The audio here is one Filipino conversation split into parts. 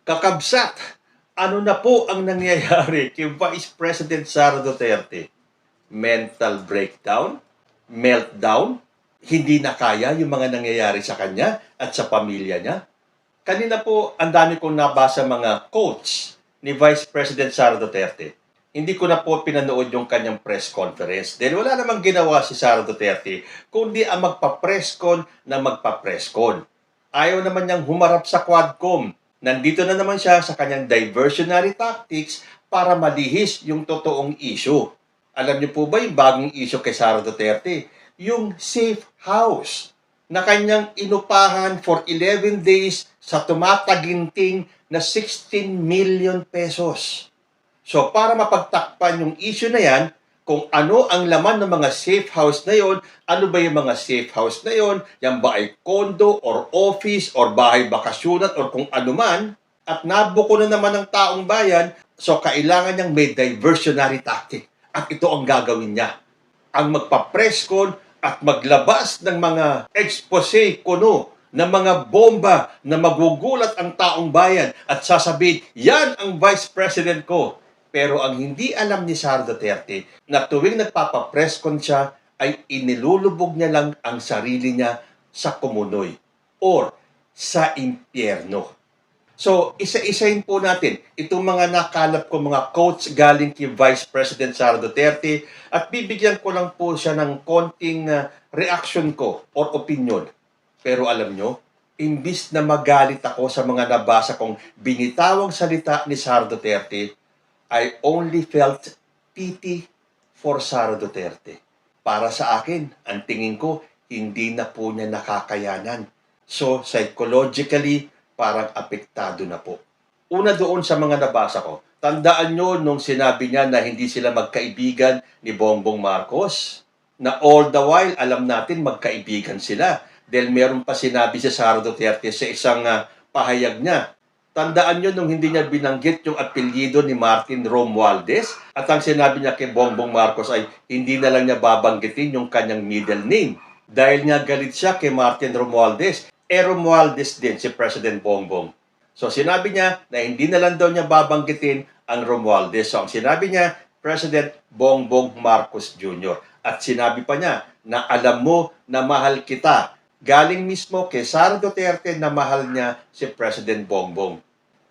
Kakabsat, ano na po ang nangyayari kay Vice President Sara Duterte? Mental breakdown? Meltdown? Hindi na kaya yung mga nangyayari sa kanya at sa pamilya niya? Kanina po, ang dami kong nabasa mga quotes ni Vice President Sara Duterte. Hindi ko na po pinanood yung kanyang press conference dahil wala namang ginawa si Sara Duterte kundi ang magpa-press con na magpa-press con. Ayaw naman niyang humarap sa Quadcom. Nandito na naman siya sa kanyang diversionary tactics para malihis yung totoong issue. Alam niyo po ba yung bagong issue kay Sara Duterte? Yung safe house na kanyang inupahan for 11 days sa tumataginting na 16 million pesos. So para mapagtakpan yung issue na yan, kung ano ang laman ng mga safe house na yon, ano ba yung mga safe house na yon, yan ba ay condo or office or bahay bakasyonan or kung ano man, at nabuko na naman ng taong bayan, so kailangan niyang may diversionary tactic. At ito ang gagawin niya. Ang magpa-press con at maglabas ng mga expose kuno ng mga bomba na magugulat ang taong bayan at sasabihin, yan ang Vice President ko. Pero ang hindi alam ni Sara Duterte na tuwing nagpapapress con siya ay inilulubog niya lang ang sarili niya sa kumunoy or sa impyerno. So, isa-isahin po natin itong mga nakalap ko mga quotes galing kay Vice President Sara Duterte at bibigyan ko lang po siya ng konting reaction ko or opinion. Pero alam nyo, imbis na magalit ako sa mga nabasa kong binitawang salita ni Sara Duterte, I only felt pity for Sara Duterte. Para sa akin, ang tingin ko, hindi na po niya nakakayanan. So, psychologically, parang apektado na po. Una doon sa mga nabasa ko, tandaan nyo nung sinabi niya na hindi sila magkaibigan ni Bongbong Marcos, na all the while, alam natin magkaibigan sila. Dahil meron pa sinabi si Sara Duterte sa isang pahayag niya. Tandaan nyo nung hindi niya binanggit yung apelyido ni Martin Romualdez at ang sinabi niya kay Bongbong Marcos ay hindi na lang niya babanggitin yung kanyang middle name. Dahil nga galit siya kay Martin Romualdez, Romualdez din si President Bongbong. So sinabi niya na hindi na lang daw niya babanggitin ang Romualdez. So ang sinabi niya, President Bongbong Marcos Jr. At sinabi pa niya na alam mo na mahal kita. Galing mismo kay Sara Duterte na mahal niya si President Bongbong.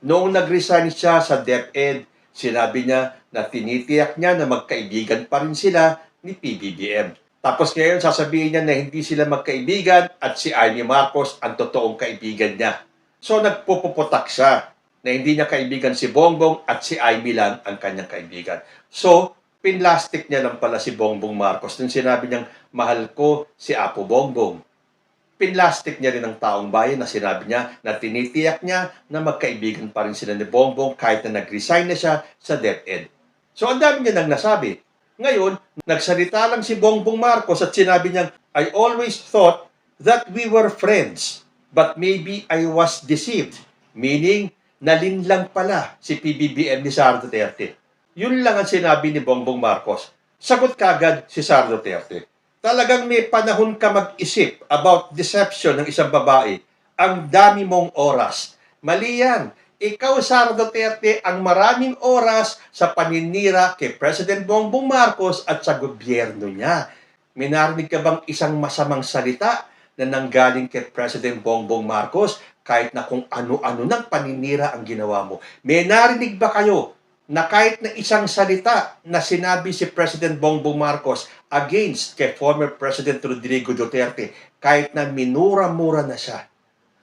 Noong nag-resign siya sa DepEd, sinabi niya na tinitiyak niya na magkaibigan pa rin sila ni PBBM. Tapos ngayon sasabihin niya na hindi sila magkaibigan at si Amy Marcos ang totoong kaibigan niya. So nagpupuputak siya na hindi niya kaibigan si Bongbong at si Amy lang ang kanyang kaibigan. So pinlastik niya lang pala si Bongbong Marcos nung sinabi niyang mahal ko si Apo Bongbong. Pinlastik niya rin ang taong bayan na sinabi niya na tinitiyak niya na magkaibigan pa rin sila ni Bongbong kahit na nag-resign na siya sa DepEd. So ang dami niya nang nasabi. Ngayon, nagsalita lang si Bongbong Marcos at sinabi niya, I always thought that we were friends, but maybe I was deceived. Meaning, nalinlang pala si PBBM ni Sara Duterte. Yun lang ang sinabi ni Bongbong Marcos. Sagot kagad si Sara Duterte. Talagang may panahon ka mag-isip about deception ng isang babae. Ang dami mong oras. Mali yan. Ikaw, Sara Duterte, ang maraming oras sa paninira kay President Bongbong Marcos at sa gobyerno niya. May narinig ka bang isang masamang salita na nanggaling kay President Bongbong Marcos kahit na kung ano-ano ng paninira ang ginawa mo? May narinig ba kayo na kahit na isang salita na sinabi si President Bongbong Marcos against kay former President Rodrigo Duterte, kahit na minura-mura na siya?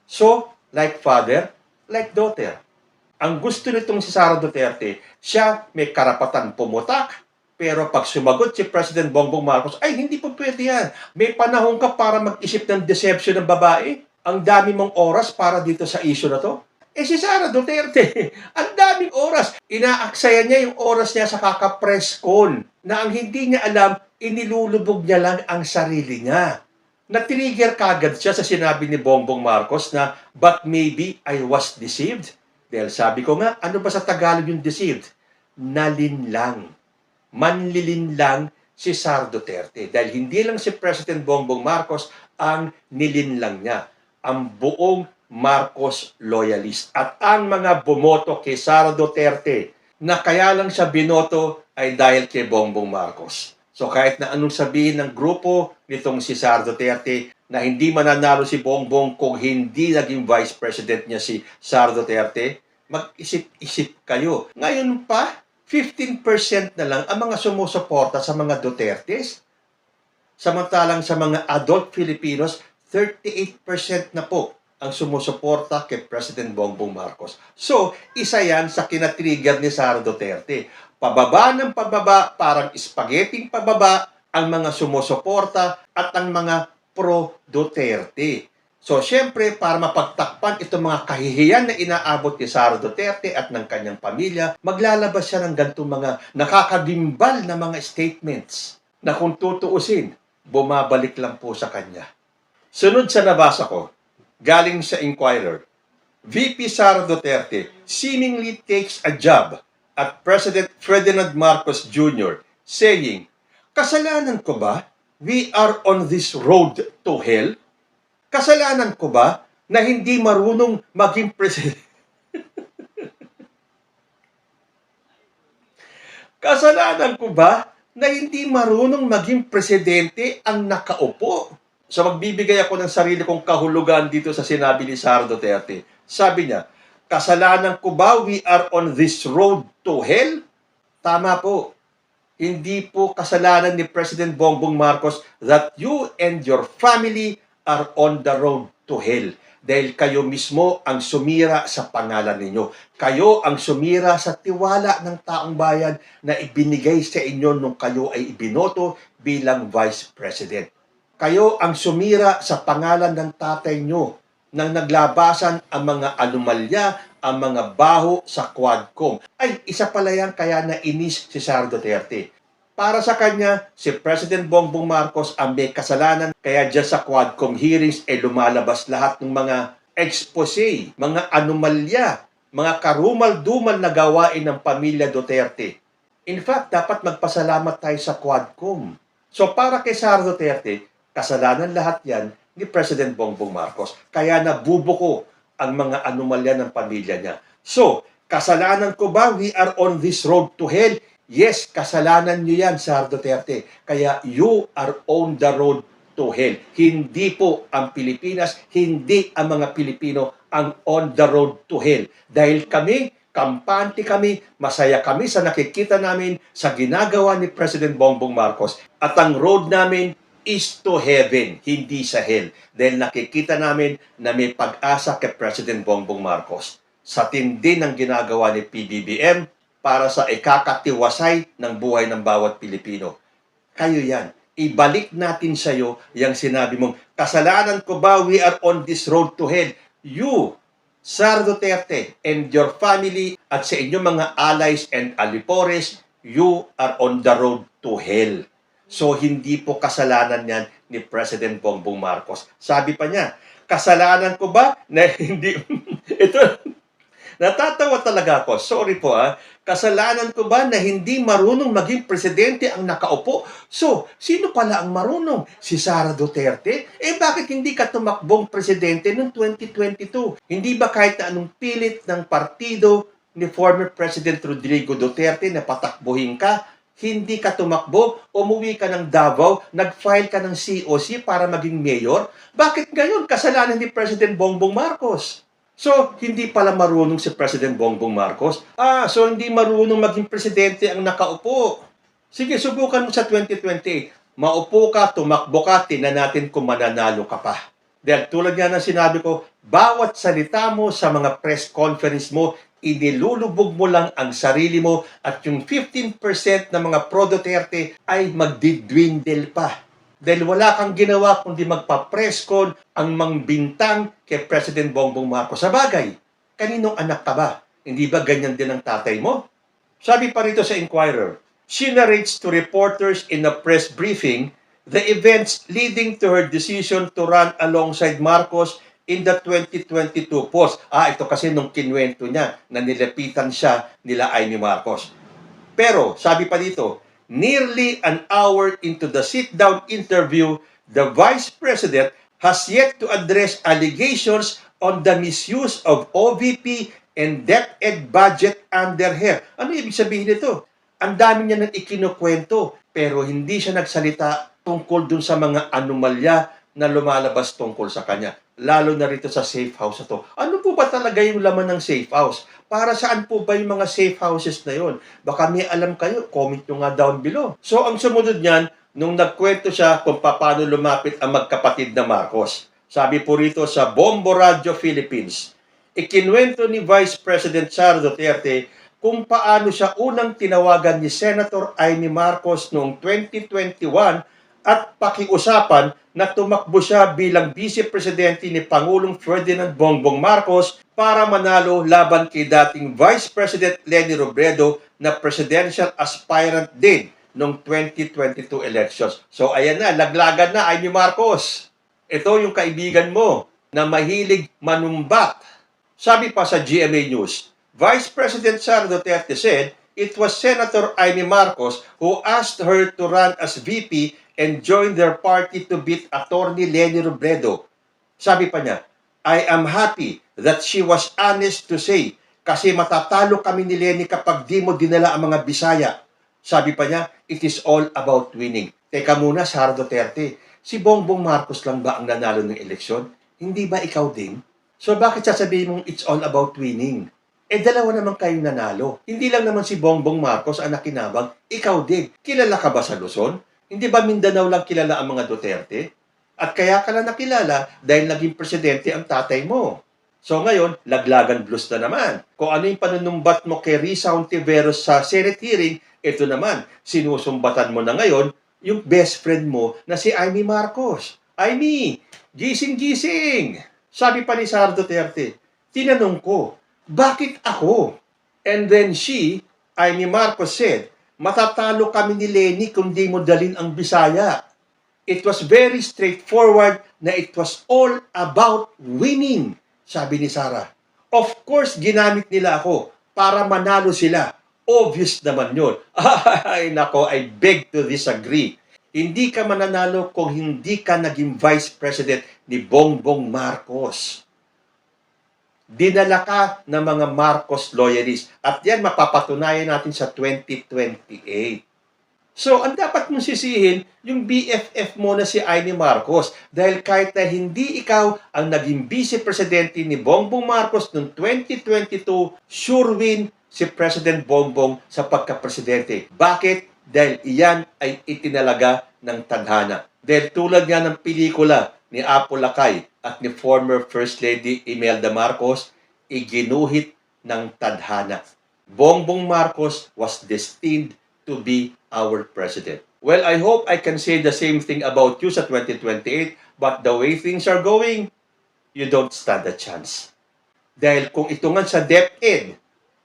So, like father, like daughter. Ang gusto nitong si Sara Duterte, siya may karapatan pumutak, pero pag sumagot si President Bongbong Marcos, ay hindi po pwede yan. May panahon ka para mag-isip ng deception ng babae. Ang dami mong oras para dito sa issue na to. Si Sara Duterte, ang daming oras. Inaaksaya niya yung oras niya sa kaka-press con na ang hindi niya alam, inilulubog niya lang ang sarili niya. Na-trigger kagad siya sa sinabi ni Bongbong Marcos na, but maybe I was deceived. Dahil sabi ko nga, ano ba sa Tagalog yung deceived? Nalinlang. Manlilinlang si Sara Duterte. Dahil hindi lang si President Bongbong Marcos ang nilinlang niya. Ang buong Marcos loyalist. At ang mga bumoto kay Sara Duterte na kaya lang siya binoto ay dahil kay Bongbong Marcos. So kahit na anong sabihin ng grupo nitong si Sara Duterte na hindi mananalo si Bongbong kung hindi naging vice president niya si Sara Duterte, mag-isip-isip kayo. Ngayon pa, 15% na lang ang mga sumusuporta sa mga Dutertes. Samantalang sa mga adult Filipinos, 38% na po ang sumusuporta kay President Bongbong Marcos. So, isa yan sa kinatrigger ni Sara Duterte. Pababa ng pababa, parang spaghetti pababa ang mga sumusuporta at ang mga pro-Duterte. So, syempre, para mapagtakpan itong mga kahihiyan na inaabot ni Sara Duterte at ng kanyang pamilya, maglalabas siya ng ganitong mga nakakagimbal na mga statements na kung tutuusin, bumabalik lang po sa kanya. Sunod sa nabasa ko, galing sa Inquirer, VP Sara Duterte seemingly takes a jab at President Ferdinand Marcos Jr. saying, kasalanan ko ba we are on this road to hell? Kasalanan ko ba na hindi marunong maging presidente? Kasalanan ko ba na hindi marunong maging presidente ang nakaupo? So magbibigay ako ng sarili kong kahulugan dito sa sinabi ni Sara Duterte. Sabi niya, kasalanan ko ba we are on this road to hell? Tama po. Hindi po kasalanan ni President Bongbong Marcos that you and your family are on the road to hell. Dahil kayo mismo ang sumira sa pangalan ninyo. Kayo ang sumira sa tiwala ng taong bayan na ibinigay sa inyo nung kayo ay ibinoto bilang Vice President. Kayo ang sumira sa pangalan ng tatay nyo nang naglabasan ang mga anomalya, ang mga baho sa Quadcom. Ay, isa pala yan kaya nainis si Sara Duterte. Para sa kanya, si President Bongbong Marcos ang may kasalanan kaya dyan sa Quadcom hearings ay lumalabas lahat ng mga expose, mga anomalya, mga karumal-dumal na gawain ng pamilya Duterte. In fact, dapat magpasalamat tayo sa Quadcom. So para kay Sara Duterte, kasalanan lahat yan ni President Bongbong Marcos. Kaya nabubuko ang mga anomalya ng pamilya niya. So, kasalanan ko ba we are on this road to hell? Yes, kasalanan niyo yan, Sara Duterte. Kaya you are on the road to hell. Hindi po ang Pilipinas, hindi ang mga Pilipino ang on the road to hell. Dahil kami, kampante kami, masaya kami sa nakikita namin sa ginagawa ni President Bongbong Marcos. At ang road namin is to heaven, hindi sa hell. Dahil nakikita namin na may pag-asa kay President Bongbong Marcos. Sa tindi ng ginagawa ni PBBM, para sa ikakatiwasay ng buhay ng bawat Pilipino. Kayo yan. Ibalik natin sa iyo yung sinabi mong, kasalanan ko ba we are on this road to hell? You, Sara Duterte, and your family at sa inyong mga allies and alipores, you are on the road to hell. So, hindi po kasalanan yan ni President Bongbong Marcos. Sabi pa niya, kasalanan ko ba na hindi... Ito, natatawa talaga ako. Sorry po kasalanan ko ba na hindi marunong maging presidente ang nakaupo? So, sino pala ang marunong? Si Sara Duterte? Bakit hindi ka tumakbong presidente noong 2022? Hindi ba kahit na anong pilit ng partido ni former President Rodrigo Duterte na patakbuhin ka, hindi ka tumakbo, umuwi ka ng Davao, nag-file ka ng COC para maging mayor? Bakit ngayon kasalanan ni President Bongbong Marcos? So, hindi pala marunong si President Bongbong Marcos. So hindi marunong maging presidente ang nakaupo. Sige, subukan mo sa 2028. Maupo ka, tumakbo ka, tingnan natin kung mananalo ka pa. Dahil tulad nga ng sinabi ko, bawat salita mo sa mga press conference mo, inilulubog mo lang ang sarili mo at yung 15% ng mga pro-Duterte ay magdidwindle pa. Dahil wala kang ginawa kundi magpa-presscon ang mangbintang kay President Bongbong Marcos. Sa bagay, kaninong anak ka ba? Hindi ba ganyan din ang tatay mo? Sabi pa rito sa Inquirer, she narrates to reporters in a press briefing the events leading to her decision to run alongside Marcos in the 2022 polls. Ito kasi nung kinwento niya na nilapitan siya nila Amy Marcos. Pero, sabi pa dito, nearly an hour into the sit-down interview, the Vice President has yet to address allegations on the misuse of OVP and DepEd budget under her. Ano ibig sabihin nito? Ang dami niya nang ikinukwento, pero hindi siya nagsalita tungkol dun sa mga anomalya na lumalabas tungkol sa kanya. Lalo na rito sa safe house na to. Ano po ba talaga yung laman ng safe house? Para saan po ba yung mga safe houses na yon? Baka may alam kayo, comment nyo nga down below. So, ang sumunod niyan, nung nagkwento siya kung paano lumapit ang magkapatid na Marcos. Sabi po rito sa Bombo Radio Philippines, ikinwento ni Vice President Sara Duterte kung paano siya unang tinawagan ni Senator Amy Marcos noong 2021 at pakiusapan na tumakbo siya bilang Vice Presidente ni Pangulong Ferdinand Bongbong Marcos para manalo laban kay dating Vice President Leni Robredo na presidential aspirant din noong 2022 elections. So ayan na, laglagan na Amy Marcos. Ito yung kaibigan mo na mahilig manumbat. Sabi pa sa GMA News, Vice President Sara Duterte said it was Senator Amy Marcos who asked her to run as VP and join their party to beat Attorney Leni Robredo. Sabi pa niya, I am happy that she was honest to say kasi matatalo kami ni Leni kapag di mo dinala ang mga Bisaya. Sabi pa niya, it is all about winning. Teka muna, Sara Duterte, si Bongbong Marcos lang ba ang nanalo ng eleksyon? Hindi ba ikaw din? So bakit sasabihin mong it's all about winning? Dalawa naman kayong nanalo. Hindi lang naman si Bongbong Marcos ang nakinabang, ikaw din. Kilala ka ba sa Luzon? Hindi ba Mindanao lang kilala ang mga Duterte? At kaya ka lang nakilala dahil naging presidente ang tatay mo. So ngayon, laglagan blues na naman. Kung ano yung panunumbat mo kay Risa Ontiveros sa Senate hearing, ito naman, sinusumbatan mo na ngayon yung best friend mo na si Amy Marcos. Amy, gising-gising! Sabi pa ni Sara Duterte, tinanong ko, bakit ako? And then she, Amy Marcos said, matatalo kami ni Leni kung di mo dalin ang Bisaya. It was very straightforward na it was all about winning, sabi ni Sara. Of course, ginamit nila ako para manalo sila. Obvious naman yun. Ay, nako, I beg to disagree. Hindi ka mananalo kung hindi ka naging Vice President ni Bongbong Marcos. Dinala ka ng mga Marcos loyalists. At yan mapapatunayan natin sa 2028. So, ang dapat mong sisihin, yung BFF mo na si Amy Marcos. Dahil kahit na hindi ikaw ang naging Vice Presidente ni Bongbong Marcos noong 2022, sure win si President Bongbong sa pagka-presidente. Bakit? Dahil iyan ay itinalaga ng tadhana. Dahil tulad nga ng pelikula ni Apo Lakay at ni former First Lady Imelda Marcos, iginuhit ng tadhana. Bongbong Marcos was destined to be our president. Well, I hope I can say the same thing about you sa 2028, but the way things are going, you don't stand a chance. Dahil kung ito nga sa DepEd,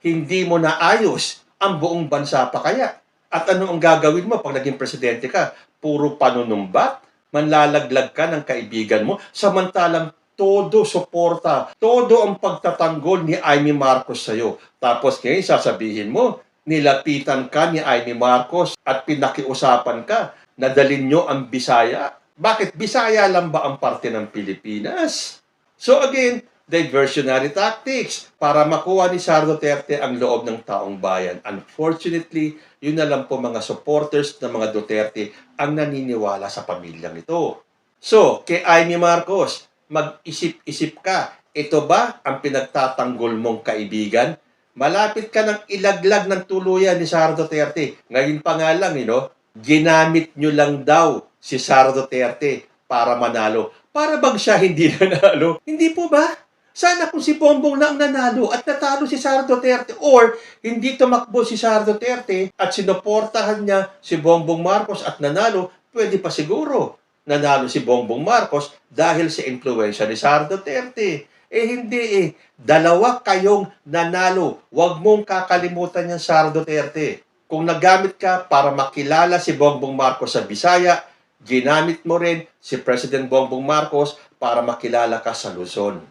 hindi mo naayos, ang buong bansa pa kaya. At ano ang gagawin mo pag naging presidente ka? Puro panunumbat? Manlalaglag ka ng kaibigan mo? Samantalang todo suporta, todo ang pagtatanggol ni Amy Marcos sa'yo. Tapos ngayon sasabihin mo, nilapitan ka ni Amy Marcos at pinakiusapan ka na dalhin nyo ang Bisaya. Bakit Bisaya lang ba ang parte ng Pilipinas? So again, diversionary tactics para makuha ni Sara Duterte ang loob ng taong bayan. Unfortunately, yun na lang po mga supporters ng mga Duterte ang naniniwala sa pamilyang ito. So, kay Amy Marcos, mag-isip-isip ka, ito ba ang pinagtatanggol mong kaibigan? Malapit ka ng ilaglag ng tuluyan ni Sara Duterte. Ngayon pa nga lang, ginamit nyo lang daw si Sara Duterte para manalo. Para bang siya hindi nanalo? Hindi po ba? Sana kung si Bongbong lang nanalo at natalo si Sara Duterte or hindi tumakbo si Sara Duterte at sinuportahan niya si Bongbong Marcos at nanalo, pwede pa siguro nanalo si Bongbong Marcos dahil sa impluwensya ni Sara Duterte. Hindi. Dalawa kayong nanalo. Huwag mong kakalimutan yung Sara Duterte. Kung nagamit ka para makilala si Bongbong Marcos sa Bisaya, ginamit mo rin si President Bongbong Marcos para makilala ka sa Luzon.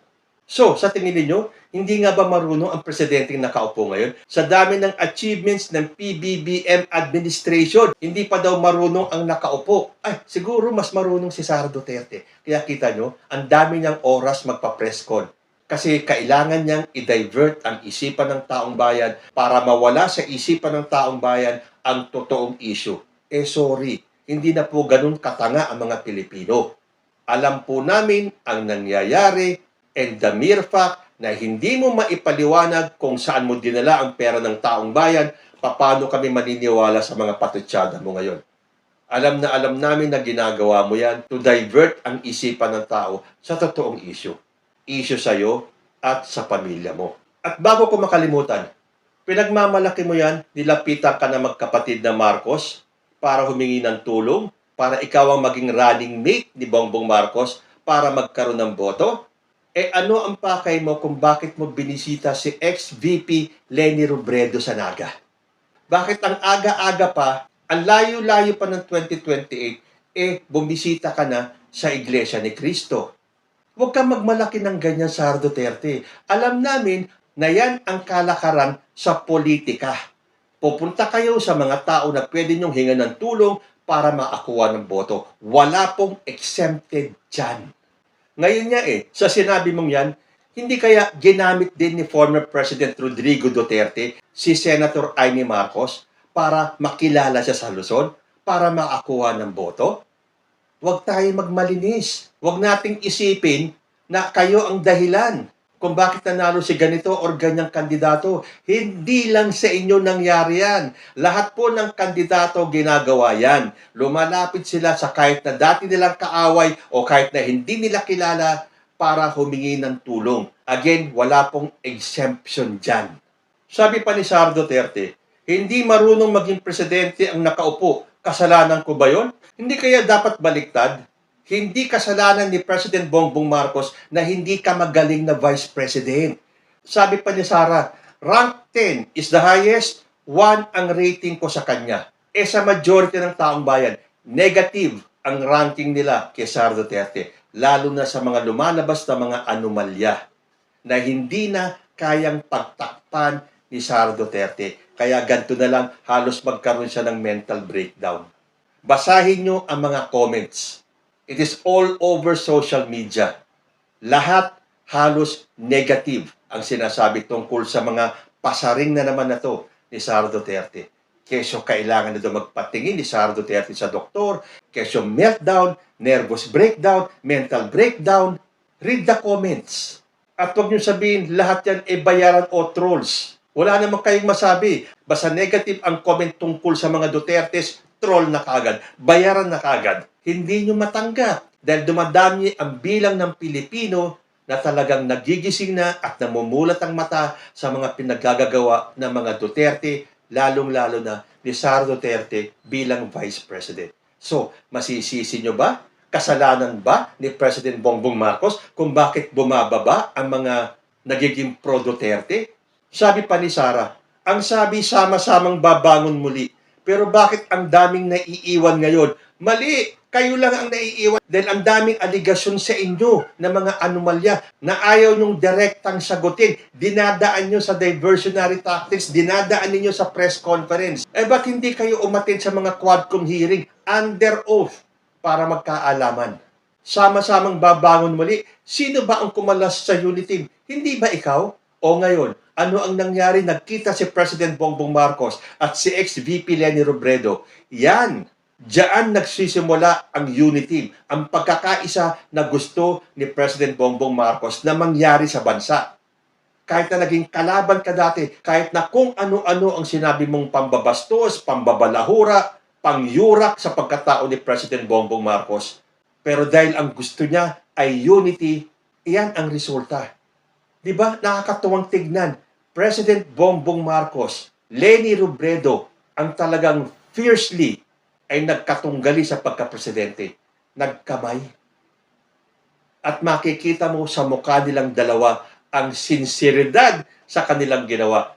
So, sa tingin niyo, hindi nga ba marunong ang presidenteng nakaupo ngayon? Sa dami ng achievements ng PBBM administration, hindi pa daw marunong ang nakaupo. Ay, siguro mas marunong si Sara Duterte. Kaya kita nyo, ang dami niyang oras magpa-press con. Kasi kailangan niyang i-divert ang isipan ng taong bayan para mawala sa isipan ng taong bayan ang totoong issue. Sorry, hindi na po ganun katanga ang mga Pilipino. Alam po namin ang nangyayari and the mere fact na hindi mo maipaliwanag kung saan mo dinala ang pera ng taong bayan, paano kami maniniwala sa mga patutsada mo ngayon. Alam na alam namin na ginagawa mo yan to divert ang isipan ng tao sa totoong issue. Issue sa'yo at sa pamilya mo. At bago ko makalimutan, pinagmamalaki mo yan, nilapitan ka na magkapatid na Marcos para humingi ng tulong, para ikaw ang maging running mate ni Bongbong Marcos para magkaroon ng boto? Ano ang pakay mo kung bakit mo binisita si ex-VP Leni Robredo sa Naga? Bakit ang aga-aga pa, ang layo-layo pa ng 2028, bumisita ka na sa Iglesia ni Cristo? Huwag kang magmalaki ng ganyan, Sara Duterte. Alam namin na yan ang kalakaran sa politika. Pupunta kayo sa mga tao na pwede nyong hingan ng tulong para makakuha ng boto. Wala pong exempted dyan. Ngayon nga sa sinabi mong yan, hindi kaya ginamit din ni former President Rodrigo Duterte si Senator Amy Marcos para makilala siya sa Luzon, para makakuha ng boto? Huwag tayo magmalinis. Huwag nating isipin na kayo ang dahilan kung bakit nanalo si ganito or ganyang kandidato. Hindi lang sa inyo nangyari yan. Lahat po ng kandidato ginagawa yan. Lumalapit sila sa kahit na dati nilang kaaway o kahit na hindi nila kilala para humingi ng tulong. Again, wala pong exemption dyan. Sabi pa ni Sara Duterte, hindi marunong maging presidente ang nakaupo. Kasalanan ko ba yon? Hindi kaya dapat baliktad? Hindi kasalanan ni President Bongbong Marcos na hindi ka magaling na Vice President. Sabi pa ni Sara, rank 10 is the highest, 1 ang rating ko sa kanya. Sa majority ng taong bayan, negative ang ranking nila kay Sara Duterte. Lalo na sa mga lumalabas na mga anomalya na hindi na kayang pagtakpan ni Sara Duterte. Kaya ganito na lang, halos magkaroon siya ng mental breakdown. Basahin nyo ang mga comments. It is all over social media. Lahat halos negative ang sinasabi tungkol sa mga pasaring na naman na to ni Sara Duterte. Kesyo kailangan na daw magpatingin ni Sara Duterte sa doktor, kesyo meltdown, nervous breakdown, mental breakdown. Read the comments. At huwag nyo sabihin, lahat yan bayaran o trolls. Wala namang kayong masabi. Basta negative ang comment tungkol sa mga Dutertes, troll na kagad, bayaran na kagad. Hindi nyo matanggap dahil dumadami ang bilang ng Pilipino na talagang nagigising na at namumulat ang mata sa mga pinagagagawa ng mga Duterte, lalong-lalo na ni Sara Duterte bilang Vice President. So, masisisi nyo ba? Kasalanan ba ni President Bongbong Marcos kung bakit bumababa ang mga nagiging pro-Duterte? Sabi pa ni Sara, ang sabi sama-samang babangon muli. Pero bakit ang daming naiiwan ngayon? Mali! Kayo lang ang naiiwan dahil ang daming aligasyon sa inyo na mga anomalya na ayaw nyong direktang sagutin. Dinadaan nyo sa diversionary tactics, dinadaan ninyo sa press conference. Ba't hindi kayo umatin sa mga Quadcom hearing under oath para magkaalaman? Sama-samang babangon muli. Sino ba ang kumalas sa unity team? Hindi ba ikaw? O ngayon, ano ang nangyari? Nagkita si President Bongbong Marcos at si ex-VP Leni Robredo. Yan! Diyan nagsisimula ang unity, ang pagkakaisa na gusto ni President Bongbong Marcos na mangyari sa bansa. Kahit na naging kalaban ka dati, kahit na kung ano-ano ang sinabi mong pambabastos, pambabalahura, pangyurak sa pagkatao ni President Bongbong Marcos. Pero dahil ang gusto niya ay unity, iyan ang resulta. Diba? Nakakatuwang tignan. President Bongbong Marcos, Leni Robredo, ang talagang fiercely ay nagkatunggali sa pagkapresidente. Nagkamay. At makikita mo sa mukha nilang dalawa ang sinseridad sa kanilang ginawa.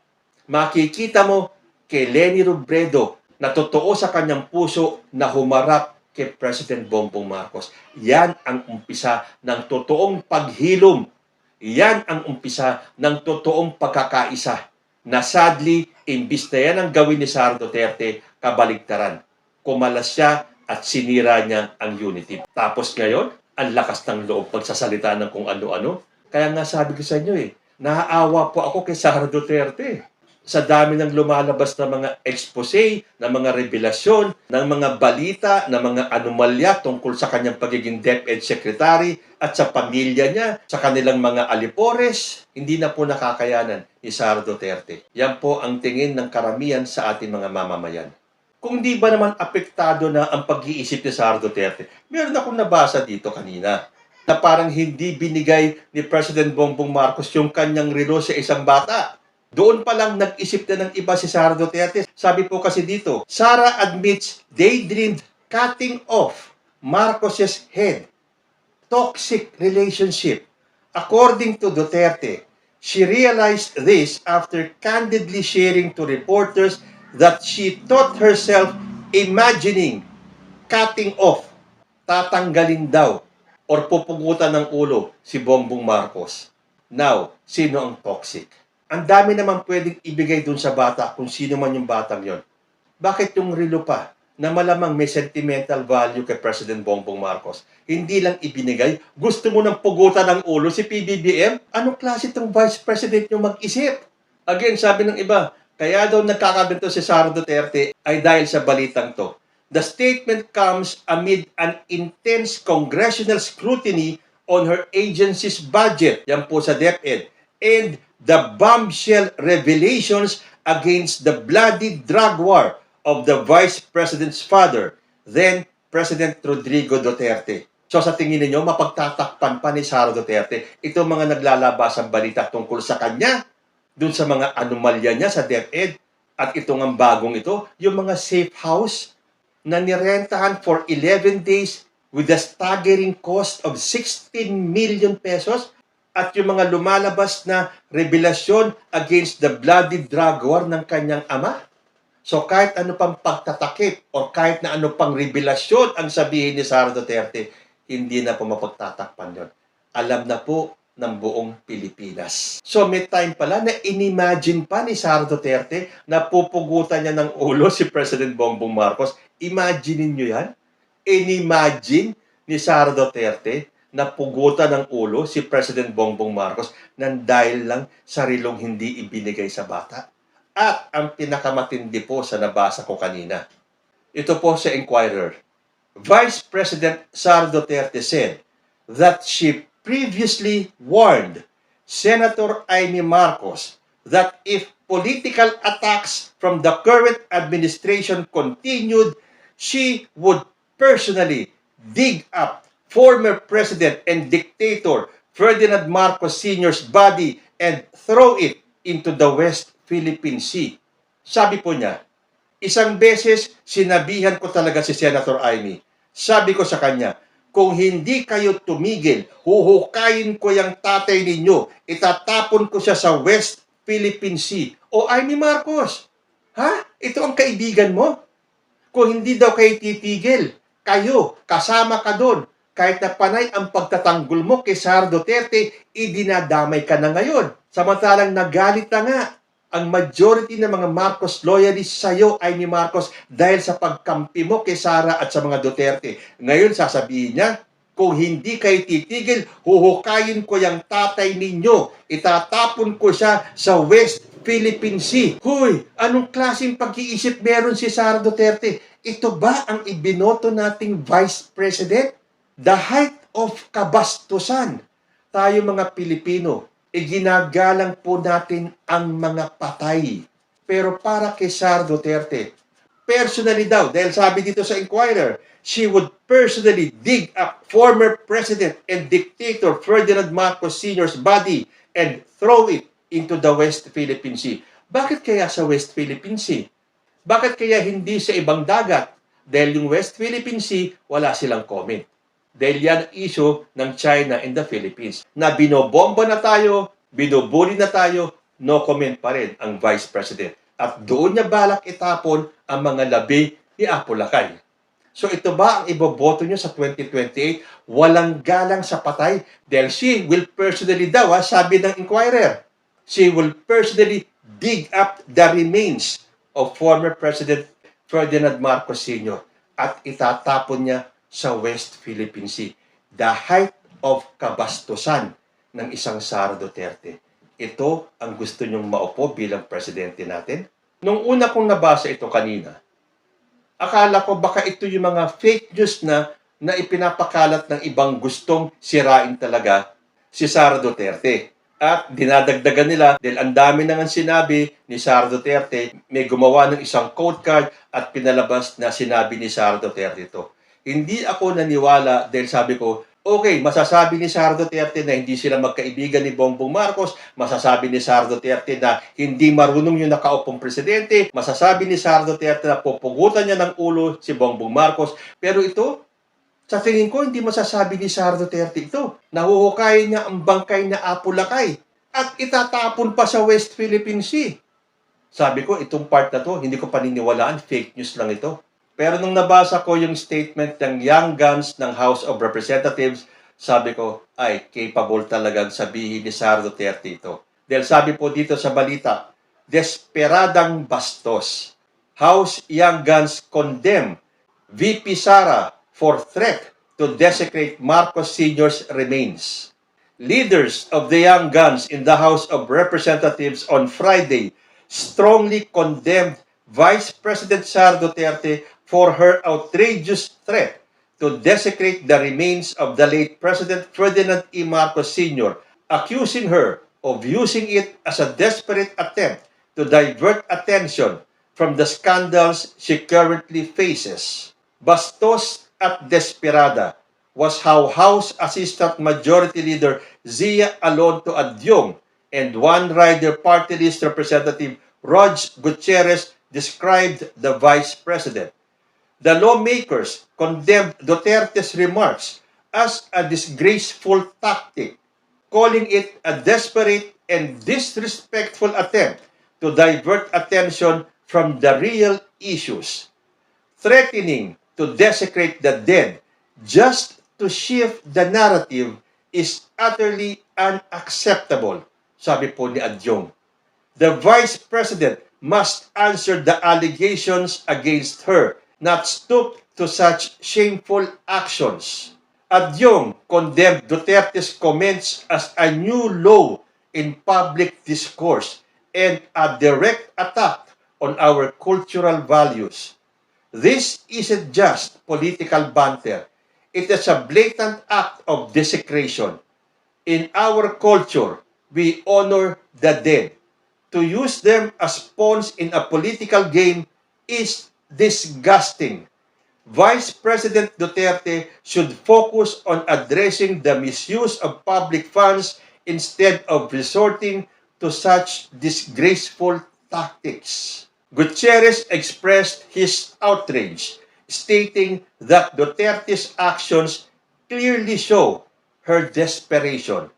Makikita mo kay Leni Robredo na totoo sa kanyang puso na humarap kay President Bongbong Marcos. Yan ang umpisa ng totoong paghilom. Yan ang umpisa ng totoong pagkakaisa na sadly, imbis na yan ang gawin ni Sara Duterte, kabaligtaran. Kumalas siya at sinira niya ang unity. Tapos ngayon, ang lakas ng loob pagsasalita ng kung ano-ano. Kaya nga sabi ko sa inyo naaawa po ako kay Sara Duterte. Sa dami ng lumalabas na mga expose, na mga revelasyon, ng mga balita, na mga anomalya tungkol sa kanyang pagiging DepEd Secretary at sa pamilya niya, sa kanilang mga alipores, hindi na po nakakayanan ni Sara Duterte. Yan po ang tingin ng karamihan sa ating mga mamamayan. Kung di ba naman apektado na ang pag-iisip ni Sara Duterte, meron akong nabasa dito kanina na parang hindi binigay ni President Bongbong Marcos yung kanyang relo sa isang bata. Doon pa lang nag-isip na ng iba si Sara Duterte. Sabi po kasi dito, Sara admits daydreamed cutting off Marcos's head. Toxic relationship. According to Duterte, she realized this after candidly sharing to reporters that she thought herself imagining cutting off, tatanggalin daw or pupugutan ng ulo si Bongbong Marcos. Now, sino ang toxic? Ang dami naman pwedeng ibigay dun sa bata kung sino man yung batang yon. Bakit yung relo pa na malamang may sentimental value kay President Bongbong Marcos? Hindi lang ibinigay, gusto mo nang pugutan ng ulo si PBBM? Anong klase itong Vice President yung mag-isip? Again, sabi ng iba, kaya daw nagkakaganto si Sara Duterte ay dahil sa balitang to. The statement comes amid an intense congressional scrutiny on her agency's budget, yan po sa DepEd, and the bombshell revelations against the bloody drug war of the Vice President's father, then President Rodrigo Duterte. So sa tingin ninyo, mapagtatakpan pa ni Sara Duterte itong mga naglalabasang balita tungkol sa kanya, dun sa mga anomalya niya sa DepEd, at itong ang bagong ito, yung mga safe house na nirentahan for 11 days with a staggering cost of 16 million pesos, at yung mga lumalabas na revelasyon against the bloody drug war ng kanyang ama. So kahit ano pang pagtatakip o kahit na ano pang revelasyon ang sabihin ni Sara Duterte, hindi na po mapagtatakpan yun. Alam na po ng buong Pilipinas. So may time pala na inimagine pa ni Sara Duterte na pupugutan niya ng ulo si President Bongbong Marcos. Imagine niyo yan? Inimagine ni Sara Duterte na pugutan ng ulo si President Bongbong Marcos nang dahil lang sa rilong hindi ibinigay sa bata. At ang pinakamatindi po sa nabasa ko kanina, ito po sa Inquirer. Vice President Sara Duterte said that she previously warned Senator Amy Marcos that if political attacks from the current administration continued, she would personally dig up former President and dictator Ferdinand Marcos Sr.'s body and throw it into the West Philippine Sea. Sabi po niya, isang beses sinabihan ko talaga si Senator Amy. Sabi ko sa kanya, kung hindi kayo tumigil, huhukayin ko yung tatay ninyo, itatapon ko siya sa West Philippine Sea. O Amy Marcos, ha? Ito ang kaibigan mo? Kung hindi daw kayo titigil, kayo, kasama ka doon. Kahit na panay ang pagtatanggol mo kay Sara Duterte, idinadamay ka na ngayon. Samantalang nagalit na nga ang majority ng mga Marcos loyalists sa iyo, Amy Marcos, dahil sa pagkampi mo kay Sara at sa mga Duterte. Ngayon sasabihin niya, kung hindi kayo titigil, huhukayin ko yung tatay ninyo. Itatapon ko siya sa West Philippine Sea. Huy, anong klaseng pag-iisip meron si Sara Duterte? Ito ba ang ibinoto nating Vice President? The height of kabastusan. Tayo mga Pilipino, ginagalang po natin ang mga patay. Pero para kay Sara Duterte, personally daw, dahil sabi dito sa Inquirer, she would personally dig up former President and dictator Ferdinand Marcos Sr.'s body and throw it into the West Philippine Sea. Bakit kaya sa West Philippine Sea? Bakit kaya hindi sa ibang dagat? Dahil yung West Philippine Sea, wala silang comment. Dahil yan ang issue ng China and the Philippines. Na binobomba na tayo, binubuli na tayo, no comment pa rin ang Vice President. At doon niya balak itapon ang mga labi ni Apo Lakay. So ito ba ang iboboto niyo sa 2028? Walang galang sa patay. Dahil she will personally daw, sabi ng Inquirer, she will personally dig up the remains of former President Ferdinand Marcos Sr. at itatapon niya sa West Philippine Sea. The height of kabastusan ng isang Sara Duterte. Ito ang gusto niyong maupo bilang presidente natin? Nung una kong nabasa ito kanina, akala ko baka ito yung mga fake news na ipinapakalat ng ibang gustong sirain talaga si Sara Duterte. At dinadagdagan nila dahil ang dami nang sinabi ni Sara Duterte, may gumawa ng isang code card at pinalabas na sinabi ni Sara Duterte ito. Hindi ako naniwala dahil sabi ko, okay, masasabi ni Sara Duterte na hindi sila magkaibigan ni Bongbong Marcos, masasabi ni Sara Duterte na hindi marunong yung nakaupong presidente, masasabi ni Sara Duterte na pupugutan niya ng ulo si Bongbong Marcos, pero ito, sa tingin ko, hindi masasabi ni Sara Duterte ito. Nahuhukay niya ang bangkay na Apulacay at itatapon pa sa West Philippine Sea. Sabi ko, itong part na to, hindi ko paniniwalaan, fake news lang ito. Pero nung nabasa ko yung statement ng Young Guns ng House of Representatives, sabi ko, ay, capable talagang sabihin ni Sara Duterte ito. Dahil sabi po dito sa balita, desperadang bastos. House Young Guns condemn VP Sara for threat to desecrate Marcos Sr.'s remains. Leaders of the Young Guns in the House of Representatives on Friday strongly condemned Vice President Sara Duterte for her outrageous threat to desecrate the remains of the late President Ferdinand E. Marcos Sr., accusing her of using it as a desperate attempt to divert attention from the scandals she currently faces. Bastos at desperada was how House Assistant Majority Leader Zia Alonto Adyong and One Rider Party List Representative Rog Gutierrez described the Vice President. The lawmakers condemned Duterte's remarks as a disgraceful tactic, calling it a desperate and disrespectful attempt to divert attention from the real issues, threatening to desecrate the dead just to shift the narrative is utterly unacceptable, sabi po ni Adyong. The Vice President must answer the allegations against her, not stoop to such shameful actions. Adyong condemned Duterte's comments as a new low in public discourse and a direct attack on our cultural values. This isn't just political banter. It is a blatant act of desecration. In our culture, we honor the dead. To use them as pawns in a political game is disgusting. Vice President Duterte should focus on addressing the misuse of public funds instead of resorting to such disgraceful tactics. Gutierrez expressed his outrage, stating that Duterte's actions clearly show her desperation.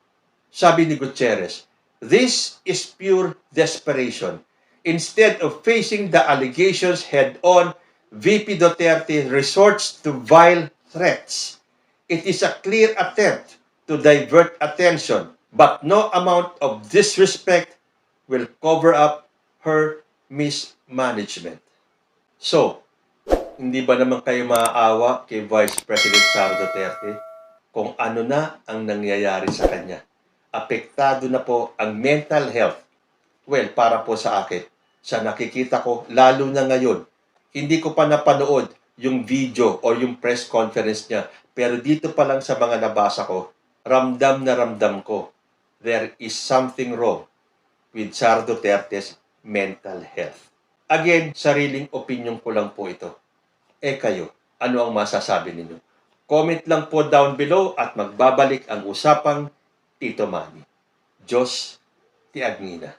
Sabi ni Gutierrez, this is pure desperation. Instead of facing the allegations head-on, VP Duterte resorts to vile threats. It is a clear attempt to divert attention, but no amount of disrespect will cover up her mismanagement. So, hindi ba naman kayo maaawa kay Vice President Sara Duterte kung ano na ang nangyayari sa kanya? Apektado na po ang mental health. Well, para po sa akin, sa nakikita ko, lalo na ngayon, hindi ko pa napanood yung video o yung press conference niya, pero dito pa lang sa mga nabasa ko, ramdam na ramdam ko, there is something wrong with Sara Duterte's mental health. Again, sariling opinion ko lang po ito. Kayo, ano ang masasabi ninyo? Comment lang po down below at magbabalik ang usapang Tito Manny. Diyos ti Agnina.